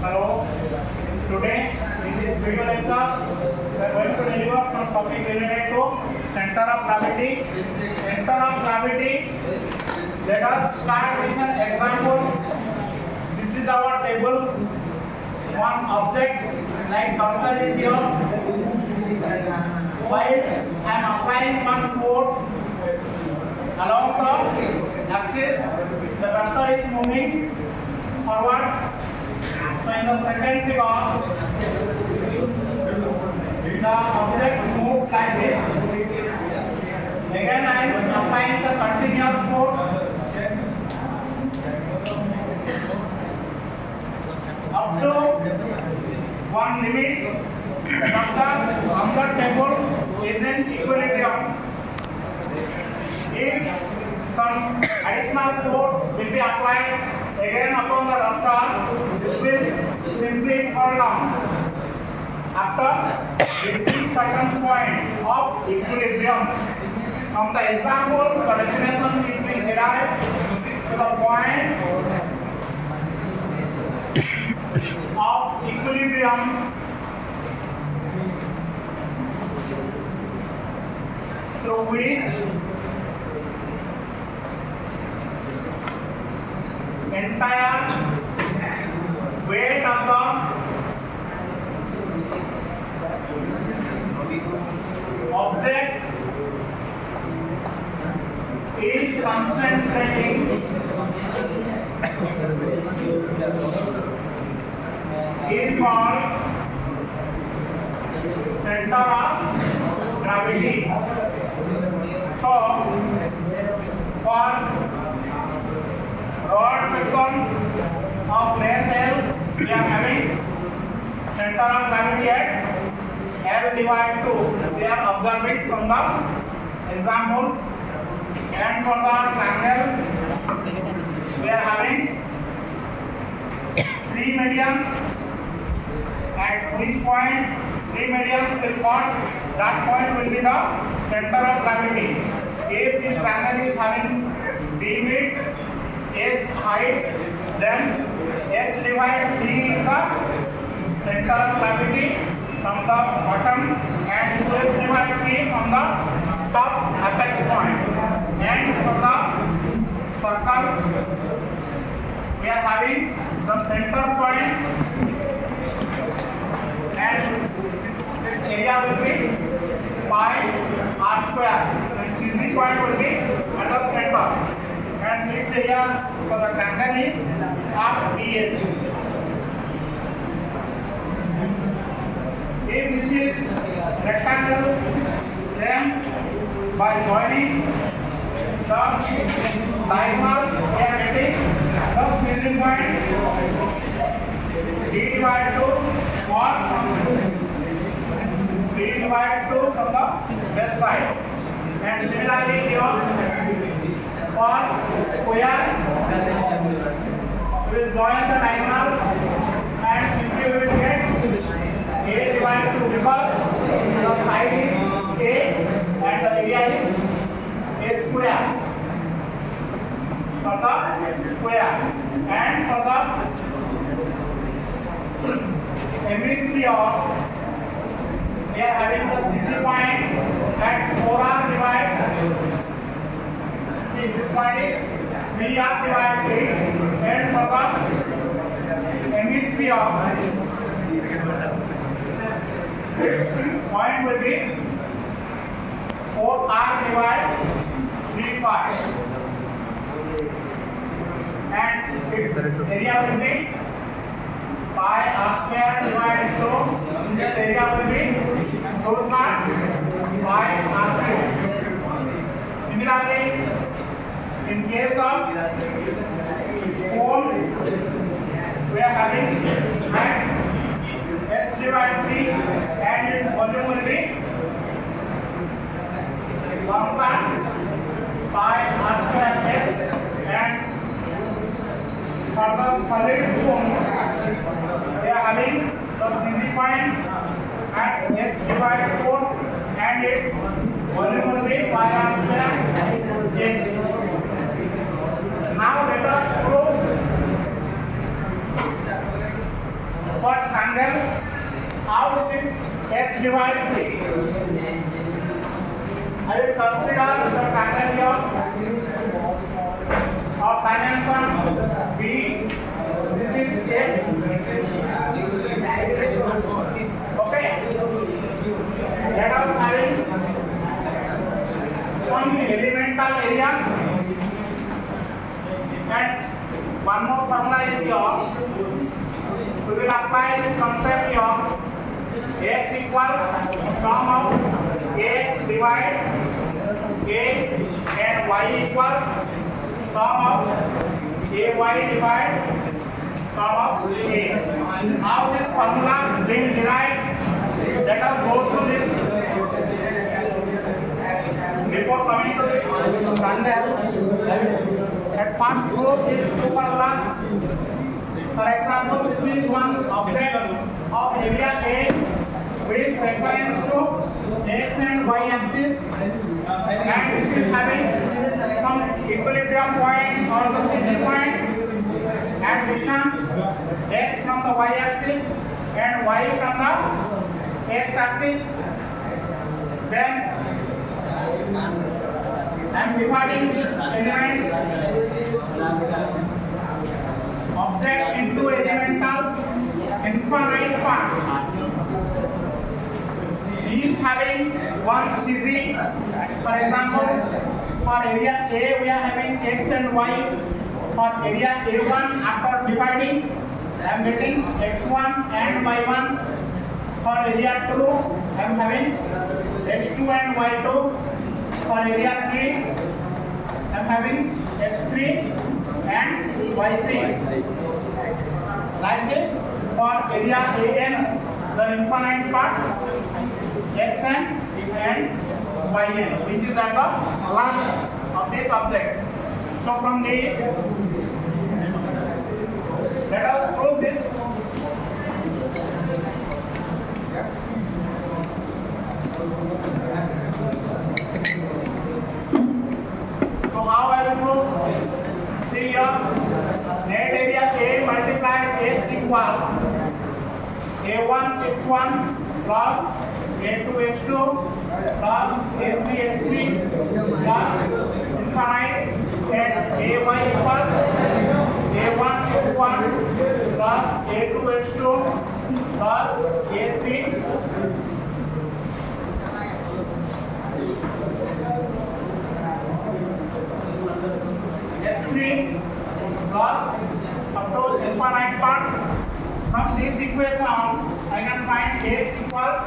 Hello. Today in this video lecture we are going to deliver some topic related to center of gravity. Center of gravity. Let us start with an example. This is our table. One object like doctor is here. While I am applying one force along the axis, the doctor is moving forward. So in the second figure, the object moved like this. Again I am applying the continuous force up to one limit. The doctor on the table is in equilibrium. If some additional force will be applied again upon the doctor, this will simply fall down after reaching certain point of equilibrium. From the example, the definition is being derived to the point of equilibrium through which entire weight of the object is concentrating is called center of gravity. So for rod section of length L, we are having center of gravity at L divided 2. We are observing from the example. And for the triangle, we are having three medians. At which point three medians will fall, that point will be the center of gravity. If this triangle is having d width, h height, then h divided 3 is the center of gravity from the bottom and h divided 3 from the top apex point. And for the circle, we are having the center point and this area will be pi r square and CZ point will be at the center. And this area for the triangle is RBH. If this is rectangle, then by joining the diagonals, we are getting the CZ point d divided 2 or d divided 2 from the left side. And similarly here, for square, we will join the diagonals and simply we will get a divided 2 because the side is a and the area is a square for the square. And for the hemisphere, we are having the CZ point at 4r divided. See, this point is 3r divided 8, and for the hemisphere, this point will be 4r divided 3 pi, and its area will be pi r square divided 2. This area will be 2 pi r square. Similarly, in case of cone, we are having h divided 3 and its volume will be 1 pi r square h. And for the solid cone, we are having the CZ point at h divided 4 and its volume will be pi r square h. Now let us prove How this is H divided 3? I will consider the triangle of dimension B. This is H. Okay. Let us having some elemental area, and one more formula is here. We will apply this concept here. X equals sum of X divide A, and Y equals sum of AY divide sum of A. How this formula being derived? Let us go through this before coming to this triangle. At first prove these two formulas. For example, this is one object of area A with reference to X and Y axis, and this is having some equilibrium point or the center point, and distance X from the Y axis and Y from the X axis. Then I am dividing this element object into elemental infinite parts, each having one CZ. For example, for area A we are having X and Y. For area A1, after dividing, I am getting X1 and Y1. For area 2, I am having X2 and Y2. For area 3, I am having X3 and Y3. Like this, for area AN, the infinite part Xn and Yn, which is at the length of this object. So from this, let us prove this. So how I will prove? See here, net area A multiplied X equals A1 X1 plus A2 X2 plus A3 X3 plus infinite, and AY equals A1 X1 plus A2 X2 plus A3 X3 plus up to infinite part. From this equation, I can find X equals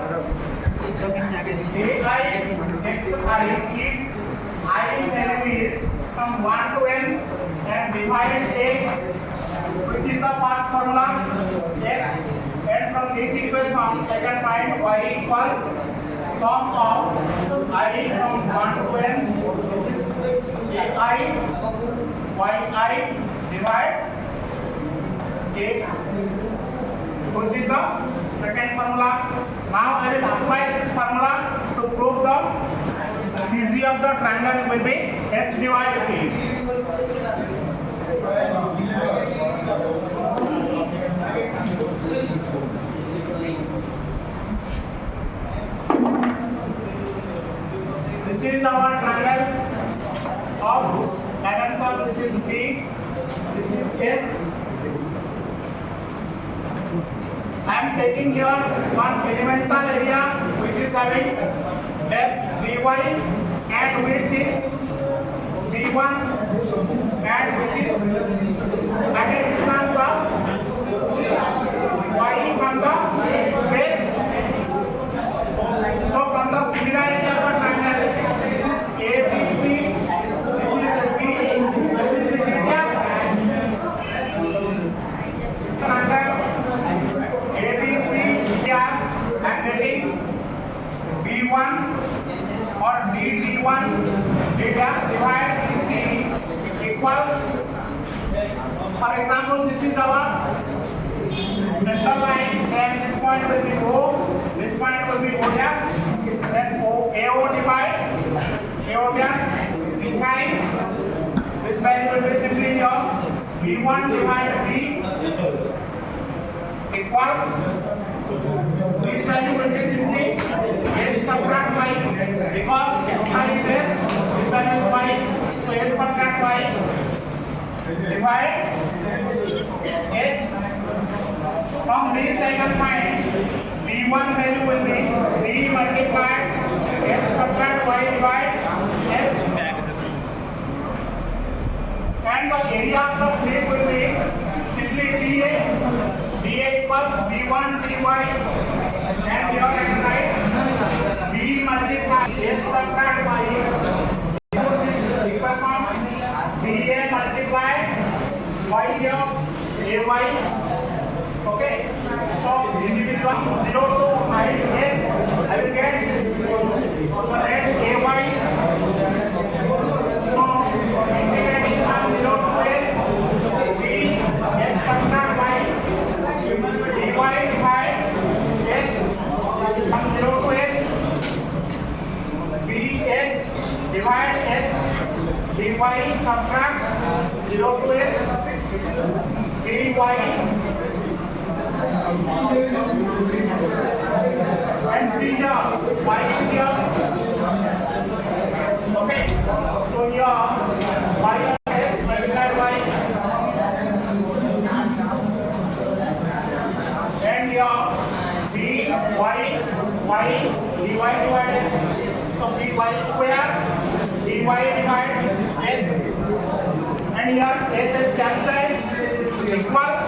AI XI if I value is from 1 to n and divide A, which is the first formula X, and from this equation I can find Y equals sum of I from 1 to n, which is AI YI divide A, which is the second formula. Now I will apply this formula to prove the CZ of the triangle will be H divided A. This is our triangle of dimension. This is B, this is H. I am taking here one elemental area which is having depth dy and width is b1, and which is at a distance of y from the base. So from the similarity of the triangle, this is ABC, this is B, this is the radius. Triangle ABC, yes, I am getting B1 or DD1 D dash divide EC equals, for example, this is our central line, then this point will be O, this point will be O dash, then AO divide AO dash B9, this value will be simply your B1 divide B equals This value will be simply h subtract y because x is s, this value is y, so h subtract y divide h. From this I can find b1 value will be b multiplied h subtract y divide h, and the area of the plate will be simply dA. dA equals b1 dy, and here I can write b multiplied h subtract y. Put this equation dA multiplied y here ay. Okay, so this is from 0 to I will get the rate ay. So integrating from 0 to h, b h subtract y dy divide h from 0 to h, b h divide h dy subtract 0 to h, dy and see here y is here. Okay, so here y is multiplied by, and here b y dy divided, so b y square dy divide h, and here h is cancelled equals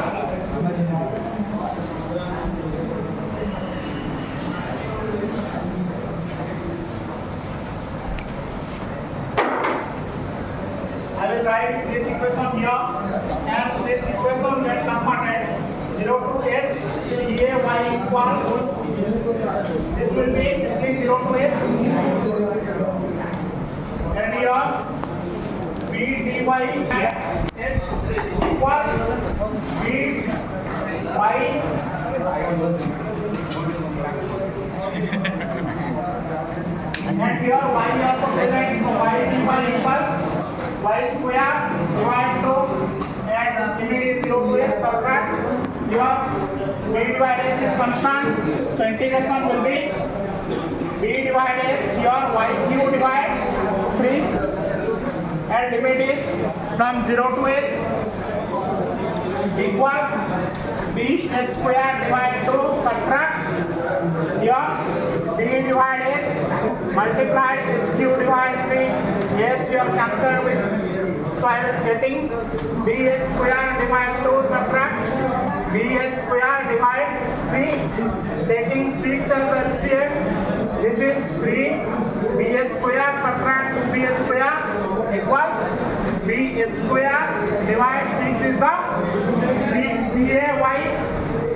I will write this equation here, and this equation gets converted 0 to h dA equals, this will be simply 0 to h, and here b dy at h equals b y and here y also present, so y dy equals y square divide 2 and limit is 0 to h subtract here b divided h is constant, so integration will be b divided h here y cube divide 3 and limit is from 0 to h equals b h square divide 2 subtract here b divide h multiplied h cube divide 3 h here cancelled with, so I am getting b h square divide 2 subtract b h square divide 3, taking 6 as LCM, this is 3 b h square subtract 2 b h square equals b h square divide 6 is the dA y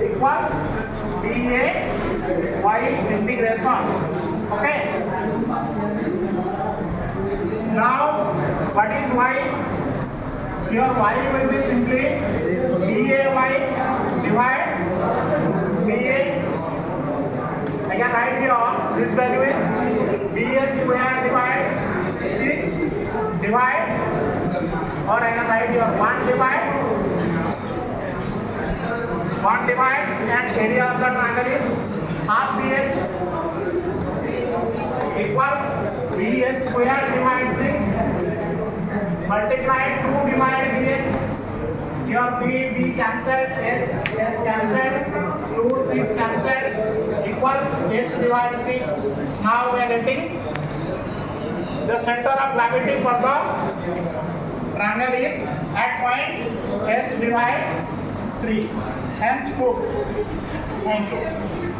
equals dA y integration. Okay, now what is y? Here y will be simply dA y divide dA. I can write here this value is bh square divide 6 divide, or I can write here 1 divide and area of the triangle is half bh equals bh square divide 6 multiplied 2 divide bh, here b cancelled, h cancelled, 2 6 cancelled equals h divide 3. Now we are getting the center of gravity for the triangle is at point h divide 3, hence proved. Thank you.